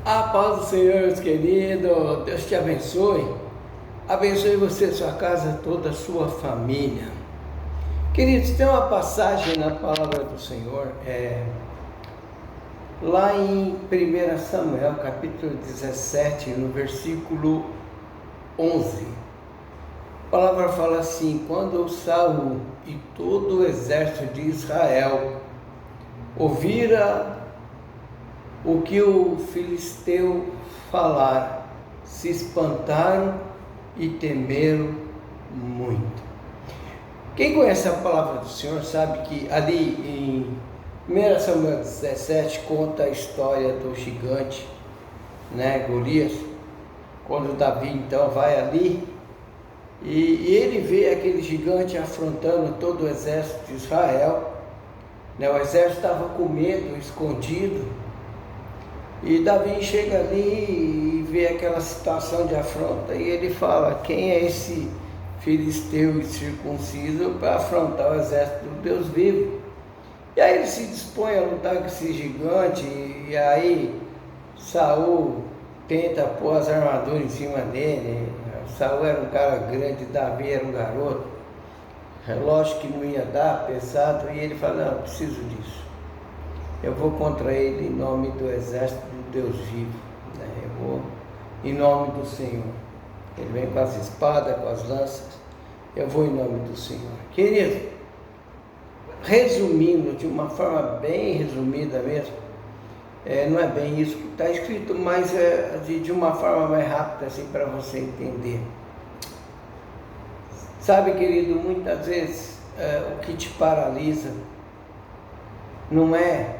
A paz do Senhor, meus queridos, Deus te abençoe, abençoe você, sua casa, toda a sua família. Queridos, tem uma passagem na palavra do Senhor, lá em 1 Samuel, capítulo 17, no versículo 11. A palavra fala assim: quando Saul e todo o exército de Israel ouvira o que o filisteu falara, se espantaram e temeram muito. Quem conhece a palavra do Senhor sabe que ali em 1 Samuel 17 conta a história do gigante, Golias. Quando Davi então vai ali e ele vê aquele gigante afrontando todo o exército de Israel, o exército estava com medo, escondido. E Davi chega ali e vê aquela situação de afronta e ele fala: quem é esse filisteu incircunciso para afrontar o exército do Deus vivo? E aí ele se dispõe a lutar com esse gigante, e aí Saul tenta pôr as armaduras em cima dele. Saul era um cara grande, Davi era um garoto. É lógico que não ia dar, pesado, e ele fala: não, eu preciso disso. Eu vou contra ele em nome do exército do Deus vivo, Eu vou em nome do Senhor. Ele vem com as espadas, com as lanças. Eu vou em nome do Senhor. Querido, resumindo, de uma forma bem resumida mesmo, não é bem isso que está escrito, mas de uma forma mais rápida, assim, para você entender. Sabe, querido, muitas vezes o que te paralisa não é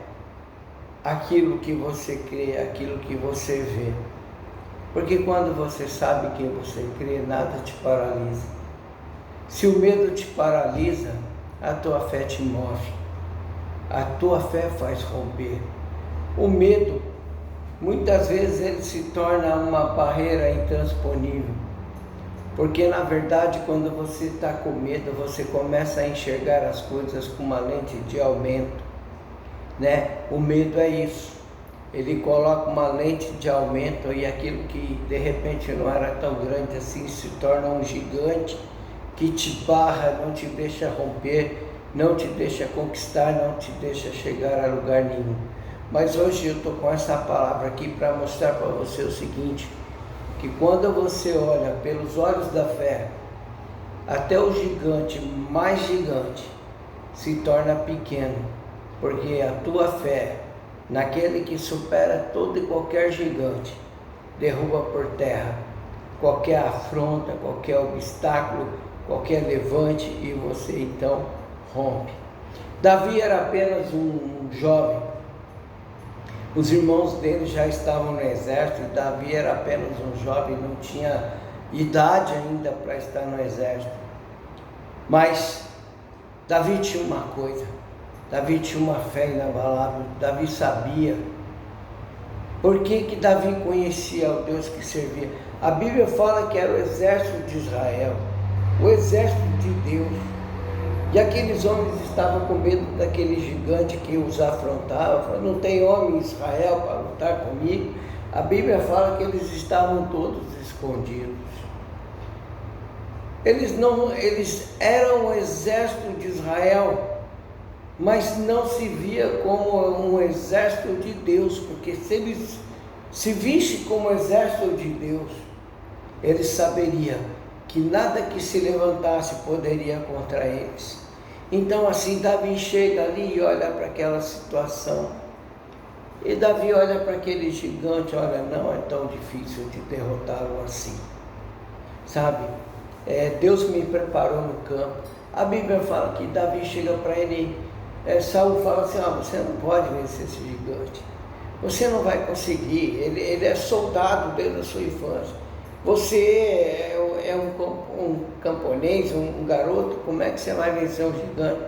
aquilo que você crê, aquilo que você vê. Porque quando você sabe quem você crê, nada te paralisa. Se o medo te paralisa, a tua fé te move. A tua fé faz romper. O medo, muitas vezes ele se torna uma barreira intransponível. Porque na verdade, quando você está com medo, você começa a enxergar as coisas com uma lente de aumento. O medo é isso, ele coloca uma lente de aumento e aquilo que de repente não era tão grande assim se torna um gigante que te barra, não te deixa romper, não te deixa conquistar, não te deixa chegar a lugar nenhum. Mas hoje eu estou com essa palavra aqui para mostrar para você o seguinte: que quando você olha pelos olhos da fé, até o gigante mais gigante se torna pequeno. Porque a tua fé, naquele que supera todo e qualquer gigante, derruba por terra qualquer afronta, qualquer obstáculo, qualquer levante, e você então rompe. Davi era apenas um jovem. Os irmãos dele já estavam no exército, e Davi era apenas um jovem, não tinha idade ainda para estar no exército. Mas Davi tinha uma coisa. Davi tinha uma fé inabalável, Davi sabia. Por que Davi conhecia o Deus que servia? A Bíblia fala que era o exército de Israel, o exército de Deus. E aqueles homens estavam com medo daquele gigante que os afrontava. Falaram: não tem homem em Israel para lutar comigo. A Bíblia fala que eles estavam todos escondidos. Eles eram o exército de Israel, mas não se via como um exército de Deus, porque se eles se vissem como exército de Deus, eles saberiam que nada que se levantasse poderia contra eles. Então assim, Davi chega ali e olha para aquela situação, e Davi olha para aquele gigante, olha, não é tão difícil de derrotá-lo assim, sabe? Deus me preparou no campo. A Bíblia fala que Davi chega para ele, Saul fala assim: você não pode vencer esse gigante, você não vai conseguir, ele é soldado desde a sua infância, você é um camponês, um garoto, como é que você vai vencer um gigante?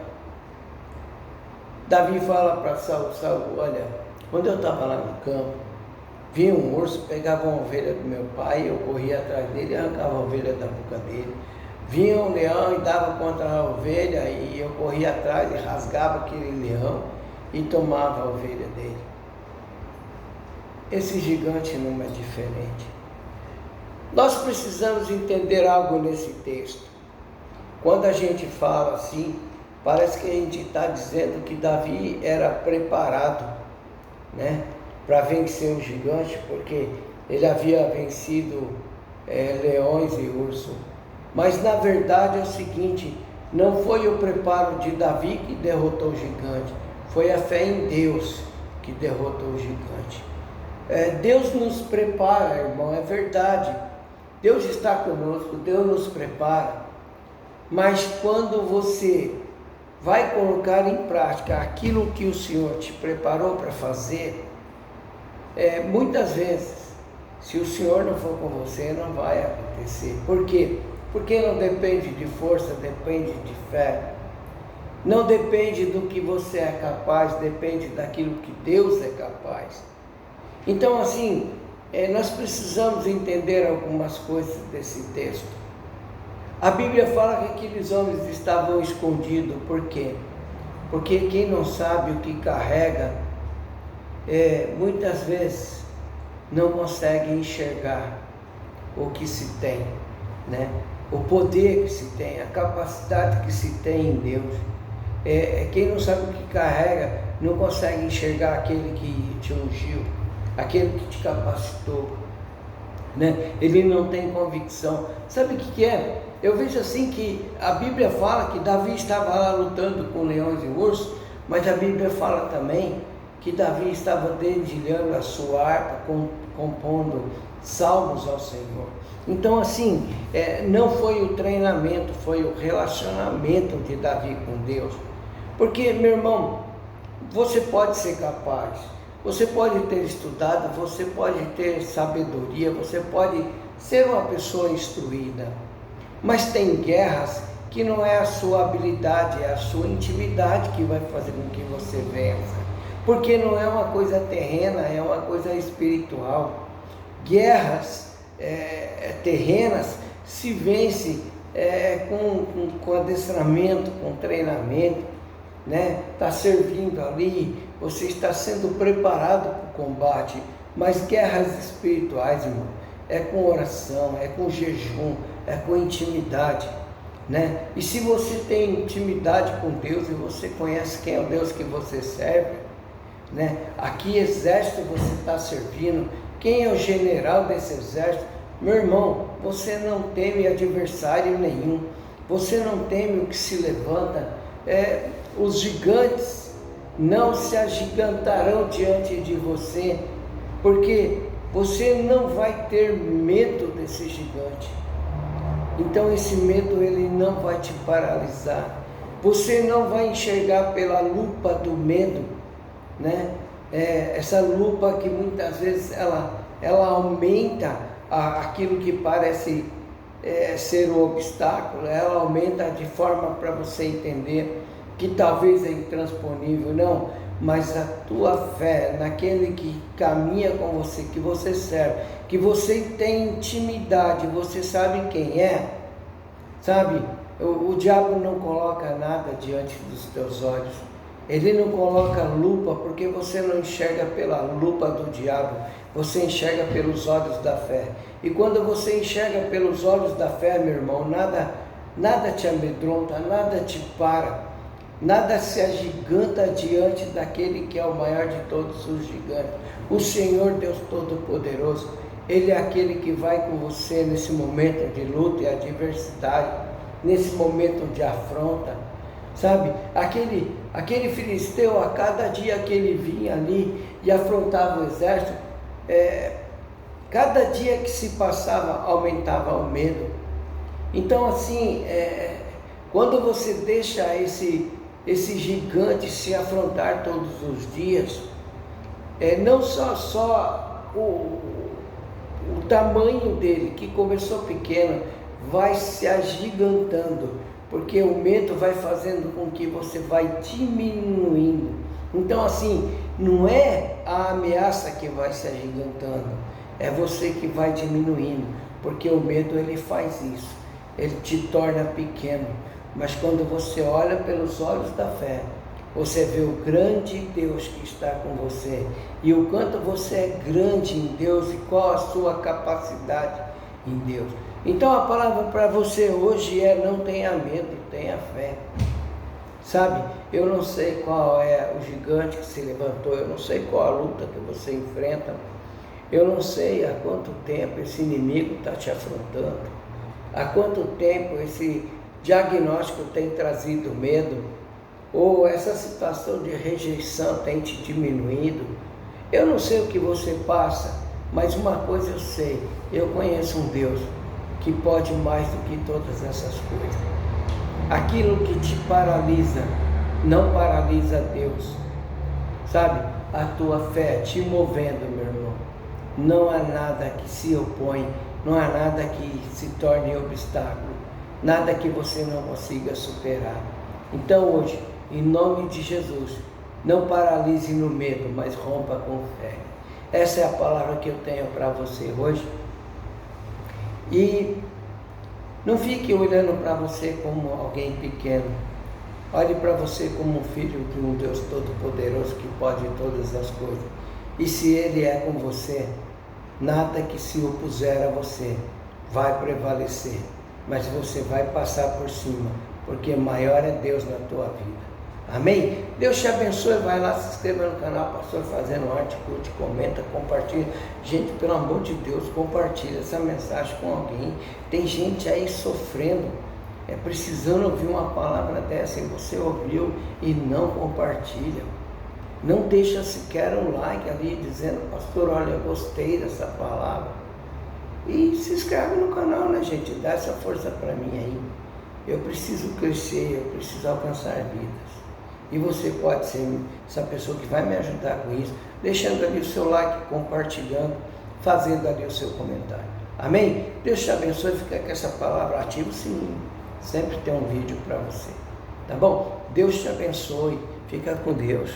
Davi fala para Saul: olha, quando eu estava lá no campo, vinha um urso, pegava uma ovelha do meu pai, eu corria atrás dele e arrancava a ovelha da boca dele. Vinha um leão e dava contra a ovelha, e eu corria atrás e rasgava aquele leão e tomava a ovelha dele. esse gigante não é diferente. Nós precisamos entender algo nesse texto. Quando a gente fala assim, parece que a gente está dizendo que Davi era preparado, né, para vencer o gigante, porque ele havia vencido leões e ursos. Mas na verdade é o seguinte, não foi o preparo de Davi que derrotou o gigante, foi a fé em Deus que derrotou o gigante. Deus nos prepara, irmão, é verdade. Deus está conosco, Deus nos prepara. Mas quando você vai colocar em prática aquilo que o Senhor te preparou para fazer, muitas vezes, se o Senhor não for com você, não vai acontecer. Por quê? Porque não depende de força, depende de fé. Não depende do que você é capaz, depende daquilo que Deus é capaz. Então, assim, nós precisamos entender algumas coisas desse texto. A Bíblia fala que aqueles homens estavam escondidos. Por quê? Porque quem não sabe o que carrega, muitas vezes não consegue enxergar o que se tem, né? O poder que se tem, a capacidade que se tem em Deus. Quem não sabe o que carrega, não consegue enxergar aquele que te ungiu, aquele que te capacitou, né? Ele não tem convicção. Sabe o que é? Eu vejo assim que a Bíblia fala que Davi estava lá lutando com leões e ursos, mas a Bíblia fala também que Davi estava dedilhando a sua harpa, compondo salmos ao Senhor. Então, assim, não foi o treinamento, foi o relacionamento de Davi com Deus. Porque, meu irmão, você pode ser capaz, você pode ter estudado, você pode ter sabedoria, você pode ser uma pessoa instruída, mas tem guerras que não é a sua habilidade, é a sua intimidade que vai fazer com que você vença. Porque não é uma coisa terrena, é uma coisa espiritual. Guerras terrenas se vence com adestramento, com treinamento, né? Está servindo ali, você está sendo preparado para o combate. Mas guerras espirituais, irmão, é com oração, é com jejum, é com intimidade, né? E se você tem intimidade com Deus e você conhece quem é o Deus que você serve, né? A que exército você está servindo, quem é o general desse exército, meu irmão, você não teme adversário nenhum, você não teme o que se levanta, os gigantes não se agigantarão diante de você, porque você não vai ter medo desse gigante. Então esse medo ele não vai te paralisar, você não vai enxergar pela lupa do medo, né? Essa lupa que muitas vezes ela aumenta aquilo que parece ser um obstáculo, ela aumenta de forma para você entender que talvez é intransponível, não, mas a tua fé naquele que caminha com você, que você serve, que você tem intimidade, você sabe quem é, sabe? O diabo não coloca nada diante dos teus olhos. Ele não coloca lupa porque você não enxerga pela lupa do diabo, você enxerga pelos olhos da fé. E quando você enxerga pelos olhos da fé, meu irmão, nada te amedronta, nada te para, nada se agiganta diante daquele que é o maior de todos os gigantes. O Senhor Deus Todo-Poderoso, Ele é aquele que vai com você nesse momento de luta e adversidade, nesse momento de afronta. Sabe, aquele filisteu, a cada dia que ele vinha ali e afrontava o exército, cada dia que se passava aumentava o medo. Então assim, quando você deixa esse gigante se afrontar todos os dias, não só o tamanho dele, que começou pequeno, vai se agigantando, porque o medo vai fazendo com que você vai diminuindo. Então assim, não é a ameaça que vai se agigantando, é você que vai diminuindo, porque o medo ele faz isso, ele te torna pequeno. Mas quando você olha pelos olhos da fé, você vê o grande Deus que está com você e o quanto você é grande em Deus e qual a sua capacidade em Deus. Então a palavra para você hoje é: não tenha medo, tenha fé. Sabe, eu não sei qual é o gigante que se levantou, eu não sei qual a luta que você enfrenta, eu não sei há quanto tempo esse inimigo está te afrontando, há quanto tempo esse diagnóstico tem trazido medo, ou essa situação de rejeição tem te diminuído. Eu não sei o que você passa, mas uma coisa eu sei: eu conheço um Deus que pode mais do que todas essas coisas. Aquilo que te paralisa, não paralisa Deus. Sabe, a tua fé te movendo, meu irmão. Não há nada que se opõe, não há nada que se torne obstáculo, nada que você não consiga superar. Então hoje, em nome de Jesus, não paralise no medo, mas rompa com fé. Essa é a palavra que eu tenho para você hoje. E não fique olhando para você como alguém pequeno. Olhe para você como um filho de um Deus Todo-Poderoso que pode todas as coisas. E se Ele é com você, nada que se opuser a você vai prevalecer. Mas você vai passar por cima, porque maior é Deus na tua vida. Amém? Deus te abençoe. Vai lá, se inscreva no canal Pastor Fazendo Arte, curte, comenta, compartilha. Gente, pelo amor de Deus, compartilha essa mensagem com alguém. Tem gente aí sofrendo, precisando ouvir uma palavra dessa, e você ouviu e não compartilha. Não deixa sequer um like ali dizendo: pastor, olha, eu gostei dessa palavra. E se inscreve no canal, né, gente? Dá essa força para mim aí. Eu preciso crescer, eu preciso alcançar vidas. E você pode ser essa pessoa que vai me ajudar com isso, deixando ali o seu like, compartilhando, fazendo ali o seu comentário. Amém? Deus te abençoe. Fica com essa palavra, ativa o sininho. Sempre tem um vídeo para você. Tá bom? Deus te abençoe. Fica com Deus.